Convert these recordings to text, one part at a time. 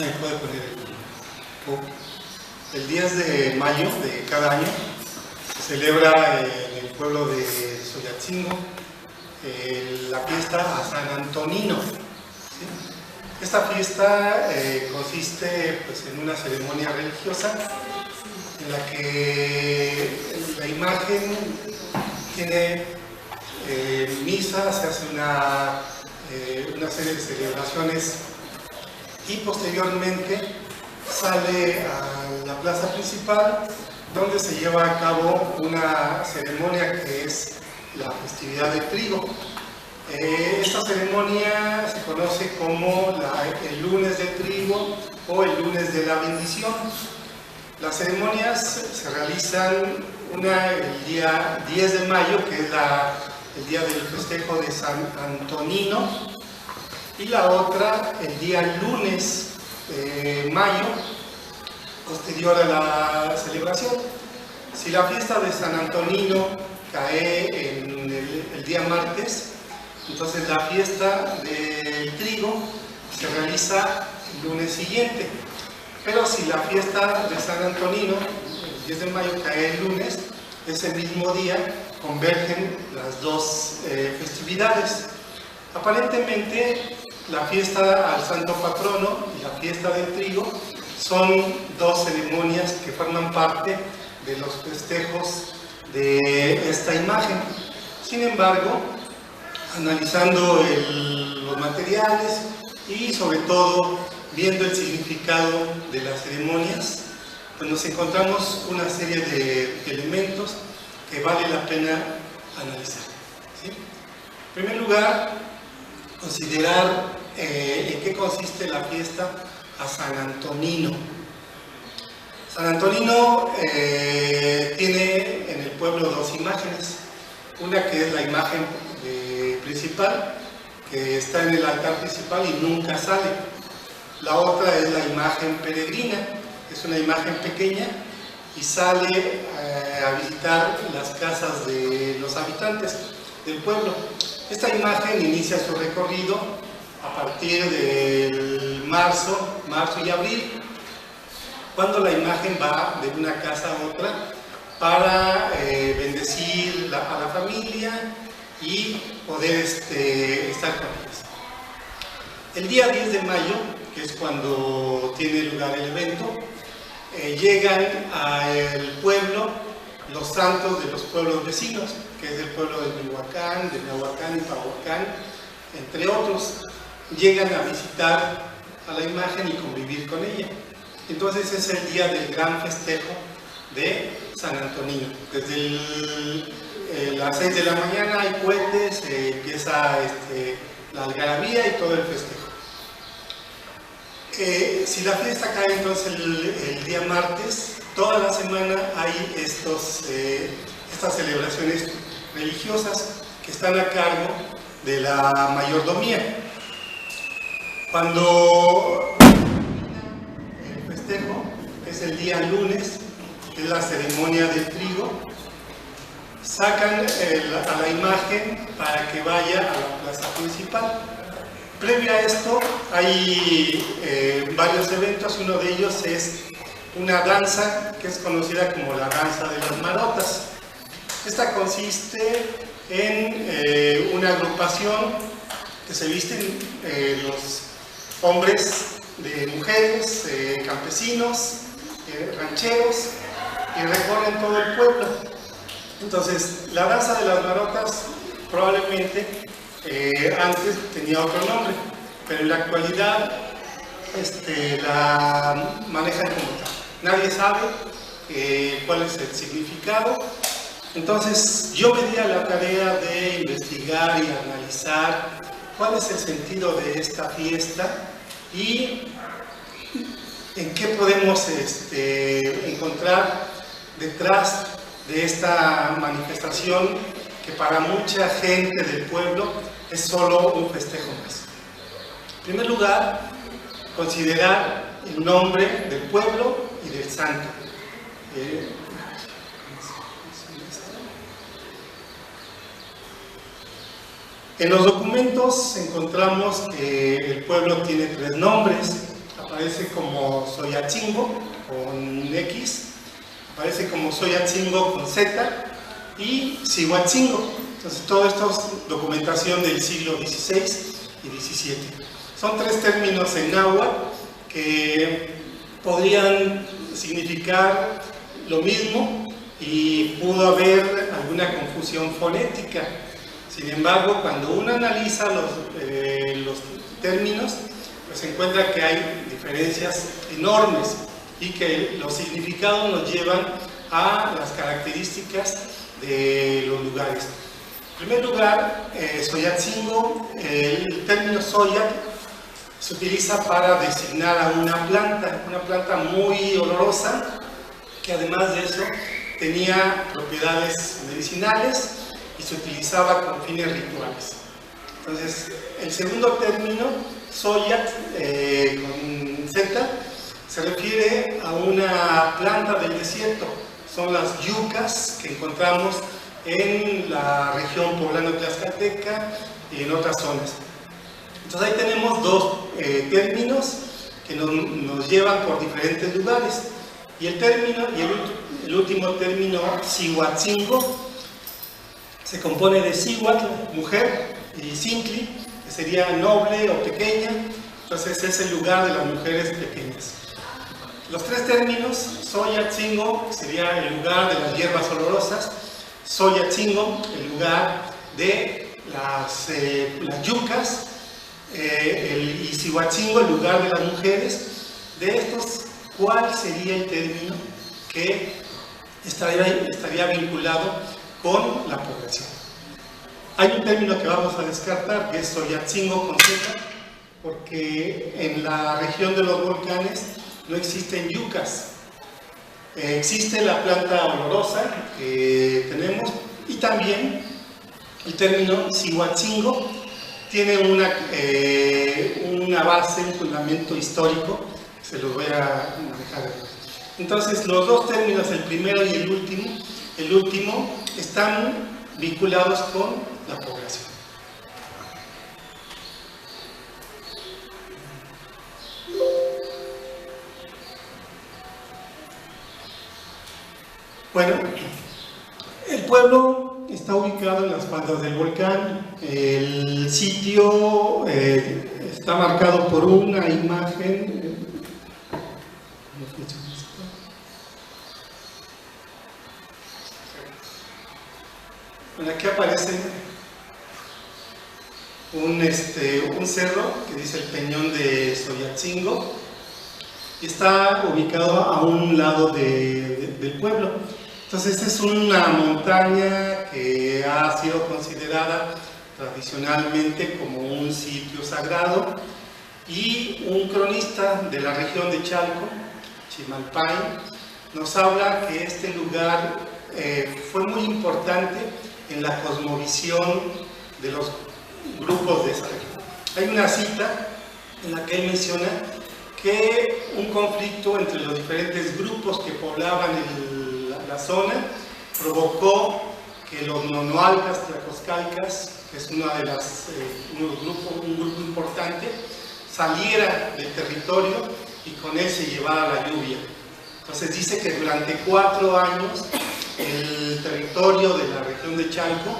puede poner el 10 de mayo de cada año se celebra en el pueblo de Soyatzingo la fiesta a San Antonino. ¿Sí? Esta fiesta consiste pues, en una ceremonia religiosa en la que la imagen tiene misa, se hace una serie de celebraciones y posteriormente sale a la plaza principal donde se lleva a cabo una ceremonia que es la festividad del trigo. Esta ceremonia se conoce como el lunes de trigo o el lunes de la bendición. Las ceremonias se realizan una el día 10 de mayo, que es el día del festejo de San Antonino, y la otra el día lunes de mayo, posterior a la celebración. Si la fiesta de San Antonino cae en el día martes, entonces la fiesta del trigo se realiza el lunes siguiente. Pero si la fiesta de San Antonino, el 10 de mayo, cae el lunes, ese mismo día convergen las dos festividades. Aparentemente, la fiesta al santo patrono y la fiesta del trigo son dos ceremonias que forman parte de los festejos de esta imagen. Sin embargo, analizando los materiales y sobre todo viendo el significado de las ceremonias, pues nos encontramos una serie de elementos que vale la pena analizar. ¿Sí? En primer lugar, considerar en qué consiste la fiesta a San Antonino. San Antonino tiene en el pueblo dos imágenes. Una que es la imagen principal, que está en el altar principal y nunca sale. La otra es la imagen peregrina, es una imagen pequeña y sale a visitar las casas de los habitantes del pueblo. Esta imagen inicia su recorrido a partir del marzo y abril, cuando la imagen va de una casa a otra para bendecir a la familia y poder estar con ellos. El día 10 de mayo, que es cuando tiene lugar el evento, llegan al pueblo los santos de los pueblos vecinos, que es el pueblo de Mihuacán, de Nahuacán y Pahuacán, entre otros. Llegan a visitar a la imagen y convivir con ella. Entonces es el día del gran festejo de San Antonino. Desde las 6 de la mañana hay cohetes, empieza la algarabía y todo el festejo. Si la fiesta cae entonces el día martes, toda la semana hay estas celebraciones religiosas que están a cargo de la mayordomía. Cuando el festejo, que es el día lunes, que es la ceremonia del trigo, sacan a la imagen para que vaya a la plaza principal. Previo a esto hay varios eventos. Uno de ellos es una danza que es conocida como la danza de las marotas. Esta consiste en una agrupación que se visten los hombres de mujeres, campesinos, rancheros, y recorren todo el pueblo. Entonces, la danza de las marotas probablemente antes tenía otro nombre, pero en la actualidad la manejan como tal. Nadie sabe cuál es el significado. Entonces, yo me di a la tarea de investigar y analizar cuál es el sentido de esta fiesta y en qué podemos encontrar detrás de esta manifestación que para mucha gente del pueblo es solo un festejo más. En primer lugar, considerar el nombre del pueblo y del santo. En los documentos encontramos que el pueblo tiene 3 nombres. aparece como Xoyatzingo con X, aparece como Xoyatzingo con Z y Cihuatzingo. Entonces todo esto es documentación del siglo XVI y XVII. Son tres términos en náhuatl que podrían significar lo mismo y pudo haber alguna confusión fonética. Sin embargo, cuando uno analiza los términos, pues se encuentra que hay diferencias enormes y que los significados nos llevan a las características de los lugares. En primer lugar, Xoyatzingo, el término Xoyatl se utiliza para designar a una planta muy olorosa, que además de eso tenía propiedades medicinales y se utilizaba con fines rituales. Entonces, el segundo término, Xoyatl, con Z, se refiere a una planta del desierto. Son las yucas que encontramos en la región poblano-tlaxcalteca y en otras zonas. Entonces ahí tenemos dos términos que nos llevan por diferentes lugares. Y el último término, Cihuatzingo, se compone de Cihuatl, mujer, y Cintli, que sería noble o pequeña. Entonces es el lugar de las mujeres pequeñas. Los tres términos, Xoyatzingo sería el lugar de las hierbas olorosas, Xoyatzingo el lugar de las yucas, y Cihuatzingo el lugar de las mujeres. De estos, ¿cuál sería el término que estaría vinculado con la población? Hay un término que vamos a descartar, que es Xoyatzingo con Z, porque en la región de los volcanes no existen yucas. Existe la planta olorosa que tenemos, y también el término Cihuatzingo tiene una base, un fundamento histórico, que se los voy a dejar. Entonces, los dos términos, el primero y el último, están vinculados con la población. Bueno, el pueblo está ubicado en las faldas del volcán. El sitio está marcado por una imagen. Bueno, aquí aparece un cerro que dice el Peñón de Xoyatzingo y está ubicado a un lado del pueblo. Entonces es una montaña que ha sido considerada tradicionalmente como un sitio sagrado, y un cronista de la región de Chalco, Chimalpay, nos habla que este lugar fue muy importante en la cosmovisión de los grupos de esa región. Hay una cita en la que él menciona que un conflicto entre los diferentes grupos que poblaban la zona provocó que los nonoalcas tlaxcalcas, que es un grupo importante, saliera del territorio y con él se llevara la lluvia. Entonces dice que durante 4 años el territorio de la región de Chalco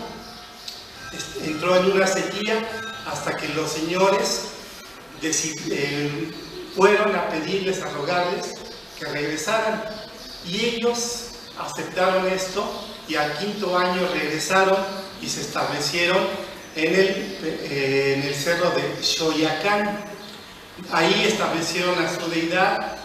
entró en una sequía, hasta que los señores fueron a pedirles, a rogarles que regresaran, y ellos aceptaron esto, y al 5.º año regresaron y se establecieron en el cerro de Xoyacán. Ahí establecieron a su deidad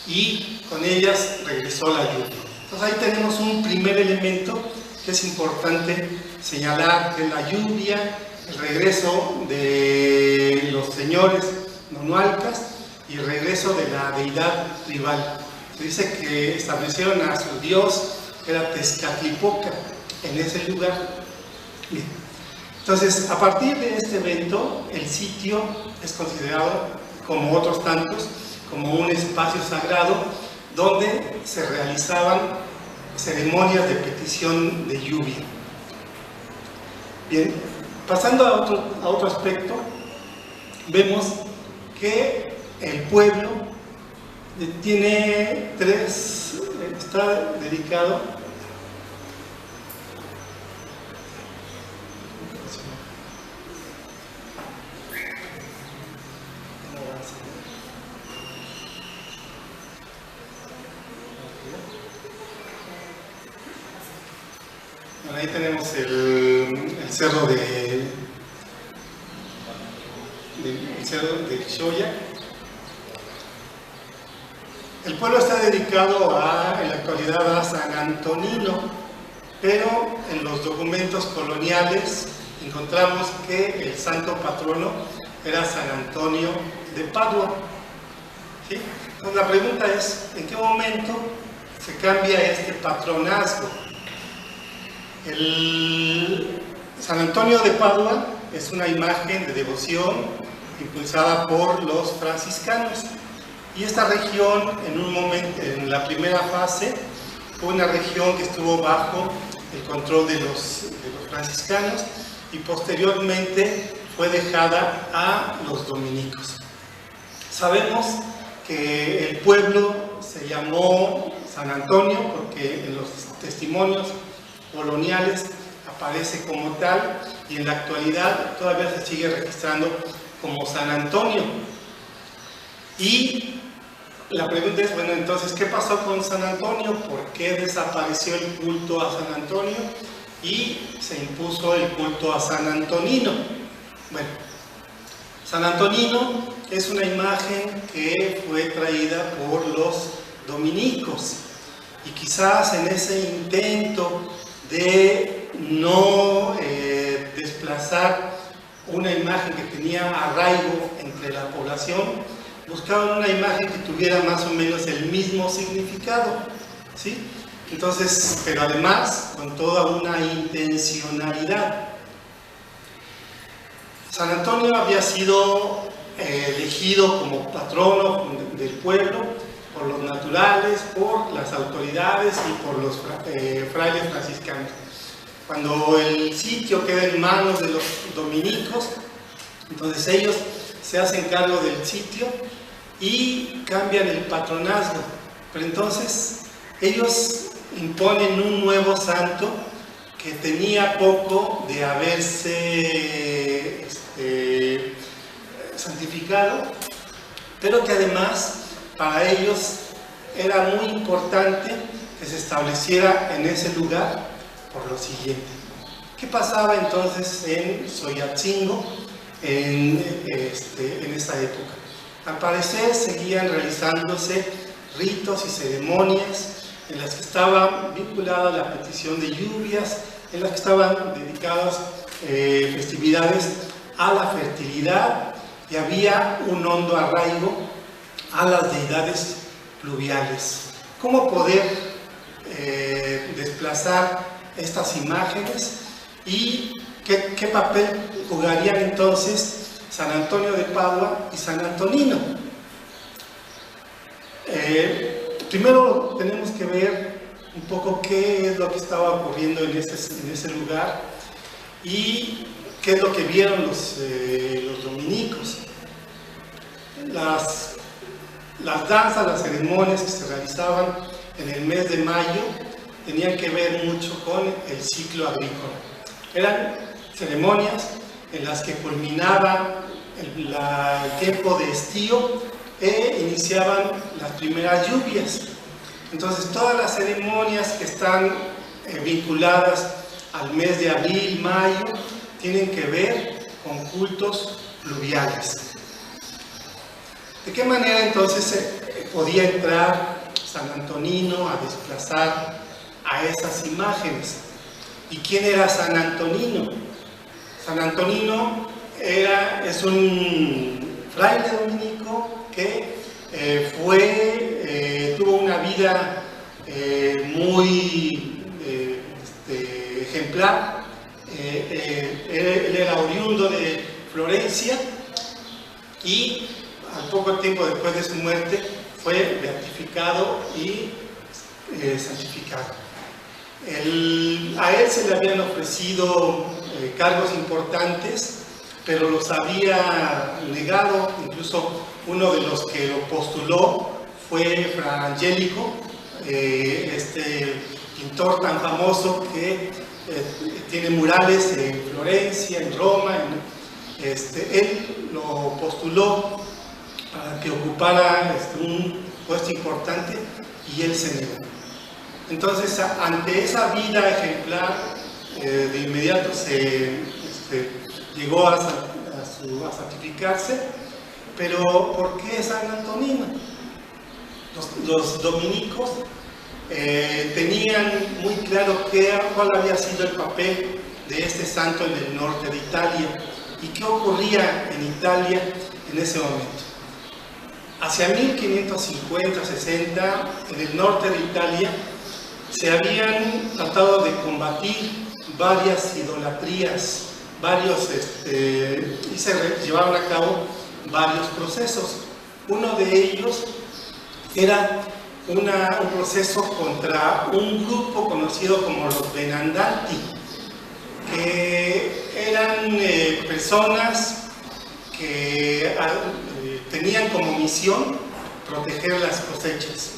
y con ellas regresó la lluvia. Entonces ahí tenemos un primer elemento que es importante señalar, que es la lluvia, el regreso de los señores nonoalcas y el regreso de la deidad tribal. Se dice que establecieron a su dios, que era Tezcatlipoca, en ese lugar. Bien. Entonces, a partir de este evento, el sitio es considerado, como otros tantos, como un espacio sagrado donde se realizaban ceremonias de petición de lluvia. Bien, pasando a otro aspecto, vemos que el pueblo tiene tres, está dedicado bueno, ahí tenemos el cerro el cerro de Xoyac. El pueblo está dedicado en la actualidad a San Antonino, pero en los documentos coloniales encontramos que el santo patrono era San Antonio de Padua. ¿Sí? Entonces la pregunta es, ¿en qué momento se cambia este patronazgo? San Antonio de Padua es una imagen de devoción impulsada por los franciscanos. Y esta región, en un momento, en la primera fase, fue una región que estuvo bajo el control de los franciscanos y posteriormente fue dejada a los dominicos. Sabemos que el pueblo se llamó San Antonio porque en los testimonios coloniales aparece como tal y en la actualidad todavía se sigue registrando como San Antonio. Y la pregunta es, bueno, entonces, ¿qué pasó con San Antonio? ¿Por qué desapareció el culto a San Antonio y se impuso el culto a San Antonino? Bueno, San Antonino es una imagen que fue traída por los dominicos y quizás en ese intento de no desplazar una imagen que tenía arraigo entre la población, buscaban una imagen que tuviera más o menos el mismo significado, ¿sí? Entonces, pero además con toda una intencionalidad. San Antonio había sido elegido como patrono del pueblo por los naturales, por las autoridades y por los frailes franciscanos. Cuando el sitio queda en manos de los dominicos, entonces ellos se hacen cargo del sitio y cambian el patronazgo. Pero entonces ellos imponen un nuevo santo que tenía poco de haberse santificado, pero que además para ellos era muy importante que se estableciera en ese lugar por lo siguiente. ¿Qué pasaba entonces en Xoyatzingo en esa época? Al parecer seguían realizándose ritos y ceremonias en las que estaban vinculadas la petición de lluvias, en las que estaban dedicadas festividades a la fertilidad y había un hondo arraigo a las deidades pluviales. ¿Cómo poder desplazar estas imágenes y qué papel jugarían entonces San Antonio de Padua y San Antonino? Primero tenemos que ver un poco qué es lo que estaba ocurriendo en ese lugar y qué es lo que vieron los dominicos. Las danzas, las ceremonias que se realizaban en el mes de mayo tenían que ver mucho con el ciclo agrícola. Eran ceremonias en las que culminaba el tiempo de estío e iniciaban las primeras lluvias. Entonces todas las ceremonias que están vinculadas al mes de abril, mayo, tienen que ver con cultos pluviales. ¿De qué manera entonces podía entrar San Antonino a desplazar a esas imágenes? ¿Y quién era San Antonino? San Antonino es un fraile dominico que tuvo una vida muy ejemplar. Él era oriundo de Florencia y al poco tiempo después de su muerte fue beatificado y santificado. A él se le habían ofrecido cargos importantes pero los había negado. Incluso uno de los que lo postuló fue Fra Angelico, este pintor tan famoso que tiene murales en Florencia, en Roma. Él lo postuló para que ocupara un puesto importante y él se negó. Entonces, ante esa vida ejemplar, de inmediato llegó a santificarse. Pero ¿por qué San Antonino? Los dominicos tenían muy claro cuál había sido el papel de este santo en el norte de Italia y qué ocurría en Italia en ese momento. Hacia 1550-60, en el norte de Italia, se habían tratado de combatir varias idolatrías, y se llevaron a cabo varios procesos. Uno de ellos era un proceso contra un grupo conocido como los Benandanti, que eran personas que tenían como misión proteger las cosechas.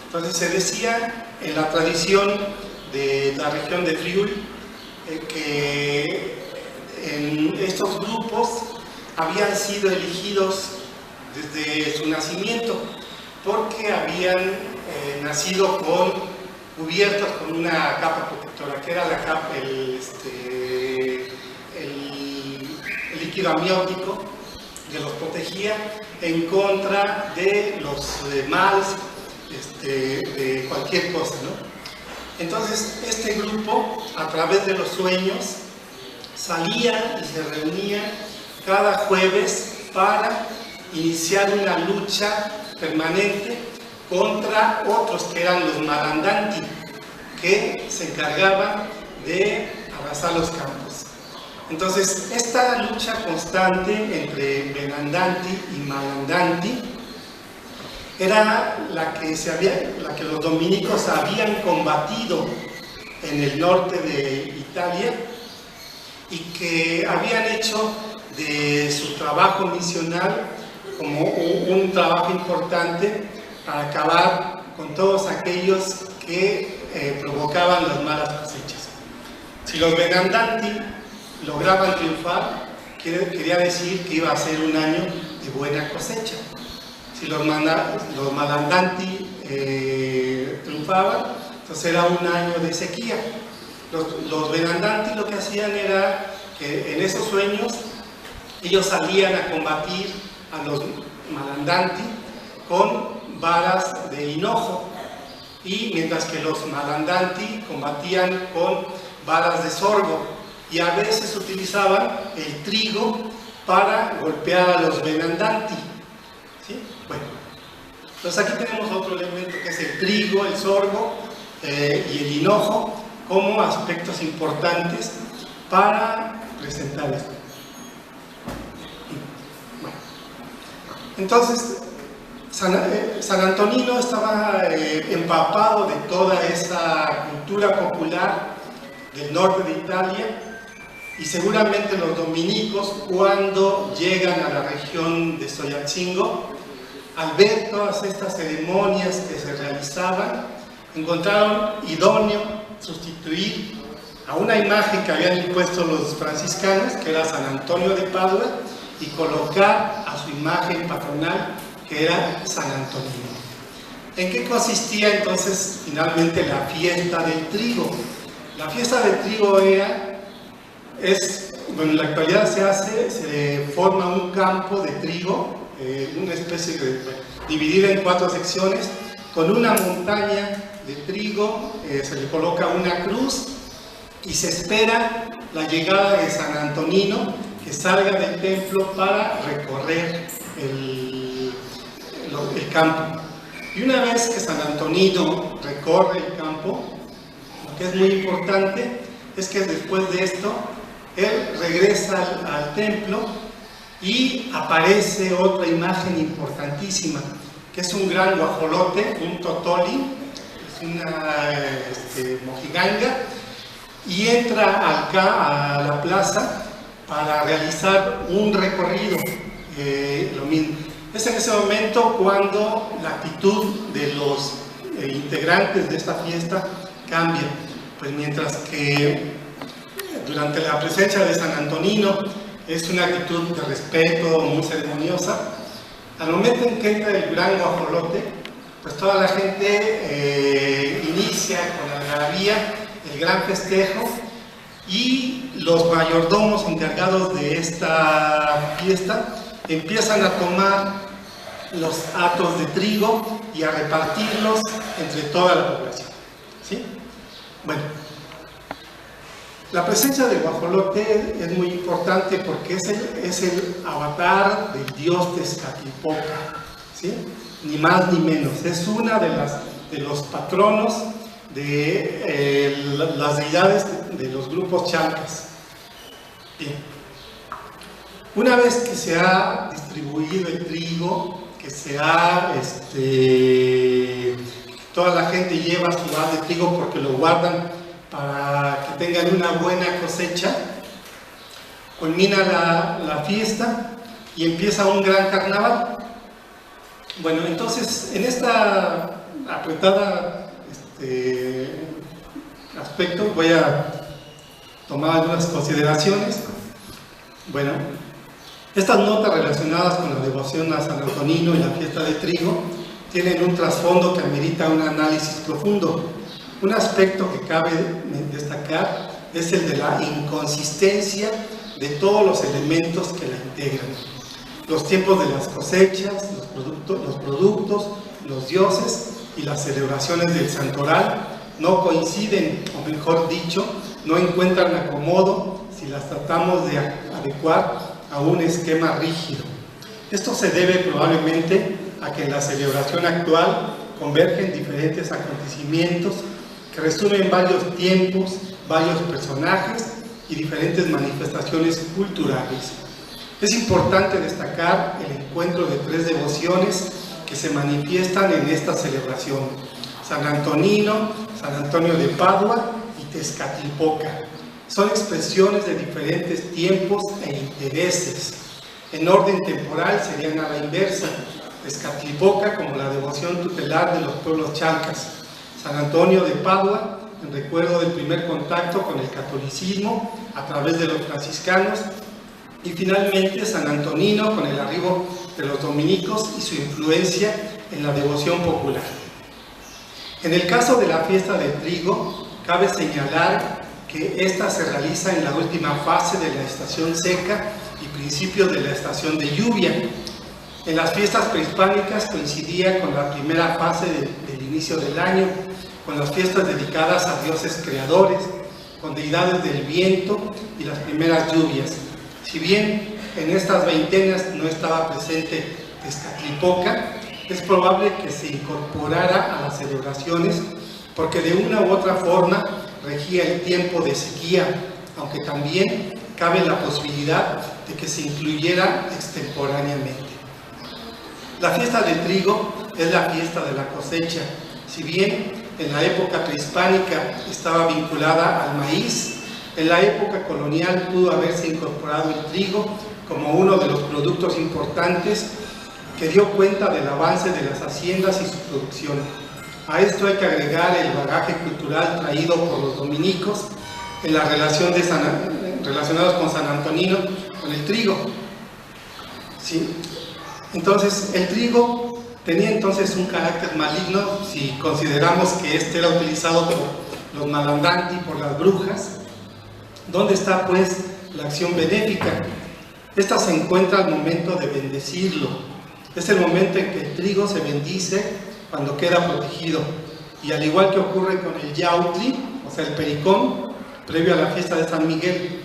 Entonces se decía en la tradición de la región de Friuli que en estos grupos habían sido elegidos desde su nacimiento porque habían nacido cubiertos con una capa protectora, que era la capa, el líquido amniótico que los protegía en contra de los males, de cualquier cosa, ¿no? Entonces este grupo, a través de los sueños, salía y se reunía cada jueves para iniciar una lucha permanente contra otros que eran los Malandanti, que se encargaban de arrasar los campos. Entonces, esta lucha constante entre Benandanti y Malandanti era la que los dominicos habían combatido en el norte de Italia y que habían hecho de su trabajo misional como un trabajo importante para acabar con todos aquellos que provocaban las malas cosechas. Si los Benandanti lograban triunfar, quería decir que iba a ser un año de buena cosecha. Si los Malandanti triunfaban, entonces era un año de sequía. Los Benandanti lo que hacían era que en esos sueños ellos salían a combatir a los Malandanti con varas de hinojo, y mientras que los Malandanti combatían con varas de sorgo, y a veces utilizaban el trigo para golpear a los Benandanti. ¿Sí? Bueno, entonces aquí tenemos otro elemento que es el trigo, el sorgo y el hinojo como aspectos importantes para presentar esto. Bueno, entonces San Antonino estaba empapado de toda esa cultura popular del norte de Italia, y seguramente los dominicos, cuando llegan a la región de Soyatzingo, al ver todas estas ceremonias que se realizaban, encontraron idóneo sustituir a una imagen que habían impuesto los franciscanos, que era San Antonio de Padua, y colocar a su imagen patronal, que era San Antonino. ¿En qué consistía entonces finalmente la fiesta del trigo? La fiesta del trigo en la actualidad se forma un campo de trigo, una especie dividida en 4 secciones, con una montaña de trigo, se le coloca una cruz y se espera la llegada de San Antonino, que salga del templo para recorrer el campo. Y una vez que San Antonino recorre el campo, lo que es muy importante es que después de esto él regresa al templo y aparece otra imagen importantísima, que es un gran guajolote, un totoli, es una mojiganga, y entra acá a la plaza para realizar un recorrido. Lo mismo. Es en ese momento cuando la actitud de los integrantes de esta fiesta cambia. Pues mientras que durante la presencia de San Antonino es una actitud de respeto, muy ceremoniosa, al momento en que entra el gran guajolote, pues toda la gente inicia con la algarabía el gran festejo, y los mayordomos encargados de esta fiesta empiezan a tomar los hatos de trigo y a repartirlos entre toda la población, ¿sí? Bueno, la presencia del guajolote es muy importante porque es el avatar del dios Tezcatlipoca, ¿sí? Ni más ni menos. Es una de los patronos de las deidades de los grupos chalcas. Bien. Una vez que se ha distribuido el trigo, que se ha, toda la gente lleva su haz de trigo porque lo guardan para que tengan una buena cosecha, culmina la fiesta y empieza un gran carnaval. Bueno, entonces en esta apretada aspecto voy a tomar algunas consideraciones. Bueno, estas notas relacionadas con la devoción a San Antonino y la fiesta de trigo tienen un trasfondo que amerita un análisis profundo. Un aspecto que cabe destacar es el de la inconsistencia de todos los elementos que la integran. Los tiempos de las cosechas, los productos, los dioses y las celebraciones del santoral no coinciden, o mejor dicho, no encuentran acomodo si las tratamos de adecuar a un esquema rígido. Esto se debe probablemente a que en la celebración actual convergen diferentes acontecimientos que resumen varios tiempos, varios personajes y diferentes manifestaciones culturales. Es importante destacar el encuentro de tres devociones que se manifiestan en esta celebración: San Antonino, San Antonio de Padua y Tezcatlipoca. Son expresiones de diferentes tiempos e intereses. En orden temporal serían a la inversa: Tezcatlipoca como la devoción tutelar de los pueblos chalcas, San Antonio de Padua en recuerdo del primer contacto con el catolicismo a través de los franciscanos, y finalmente San Antonino con el arribo de los dominicos y su influencia en la devoción popular. En el caso de la fiesta del trigo, cabe señalar que esta se realiza en la última fase de la estación seca y principios de la estación de lluvia. En las fiestas prehispánicas coincidía con la primera fase del inicio del año, con las fiestas dedicadas a dioses creadores, con deidades del viento y las primeras lluvias. Si bien en estas veintenas no estaba presente Tezcatlipoca, es probable que se incorporara a las celebraciones porque de una u otra forma regía el tiempo de sequía, aunque también cabe la posibilidad de que se incluyera extemporáneamente. La fiesta del trigo es la fiesta de la cosecha. Si bien en la época prehispánica estaba vinculada al maíz, en la época colonial pudo haberse incorporado el trigo como uno de los productos importantes que dio cuenta del avance de las haciendas y su producción. A esto hay que agregar el bagaje cultural traído por los dominicos en la relación relacionados con San Antonino, con el trigo. ¿Sí? Entonces, el trigo tenía entonces un carácter maligno si consideramos que este era utilizado por los malandanti, por las brujas. ¿Dónde está pues la acción benéfica? Esta se encuentra al momento de bendecirlo. Es el momento en que el trigo se bendice cuando queda protegido. Y al igual que ocurre con el yautli, o sea el pericón, previo a la fiesta de San Miguel,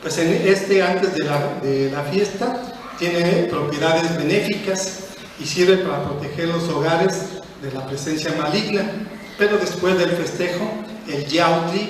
pues antes de la fiesta tiene propiedades benéficas y sirve para proteger los hogares de la presencia maligna. Pero después del festejo, el yautli